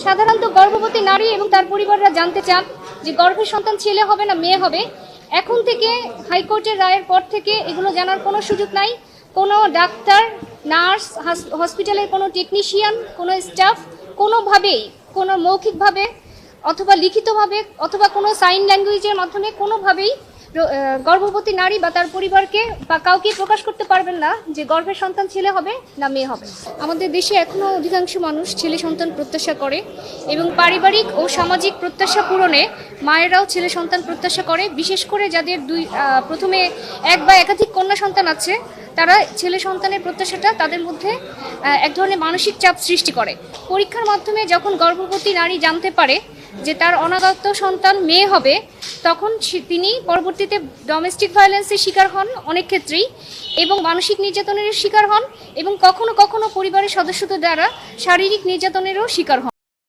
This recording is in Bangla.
সাধারণত গর্ভবতী নারী এবং তার পরিবাররা জানতে চান যে গর্ভের সন্তান ছেলে হবে না মেয়ে হবে। এখন থেকে হাইকোর্টের রায়ের পর থেকে এগুলো জানার কোনো সুযোগ নাই। কোনো ডাক্তার, নার্স, হসপিটালের কোনো টেকনিশিয়ান, কোনো স্টাফ কোনোভাবেই, কোনো মৌখিকভাবে অথবা লিখিতভাবে অথবা কোনো সাইন ল্যাঙ্গুয়েজের মাধ্যমে কোনোভাবেই গর্ভবতী নারী বা তার পরিবারকে বা কাউকে প্রকাশ করতে পারবেন না যে গর্ভের সন্তান ছেলে হবে না মেয়ে হবে। আমাদের দেশে এখনও অধিকাংশ মানুষ ছেলে সন্তান প্রত্যাশা করে এবং পারিবারিক ও সামাজিক প্রত্যাশা পূরণে মায়েরাও ছেলে সন্তান প্রত্যাশা করে। বিশেষ করে যাদের প্রথমে এক বা একাধিক কন্যা সন্তান আছে, তারা ছেলে সন্তানের প্রত্যাশাটা তাদের মধ্যে এক ধরনের মানসিক চাপ সৃষ্টি করে। পরীক্ষার মাধ্যমে যখন গর্ভবতী নারী জানতে পারে যে তার অনাগত সন্তান মেয়ে হবে, তখন তিনি পরবর্তীতে ডোমেস্টিক ভায়োলেন্সের শিকার হন অনেক ক্ষেত্রেই, এবং মানসিক নির্যাতনের শিকার হন, এবং কখনো কখনো পরিবারের সদস্যদের দ্বারা শারীরিক নির্যাতনেরও শিকার হন।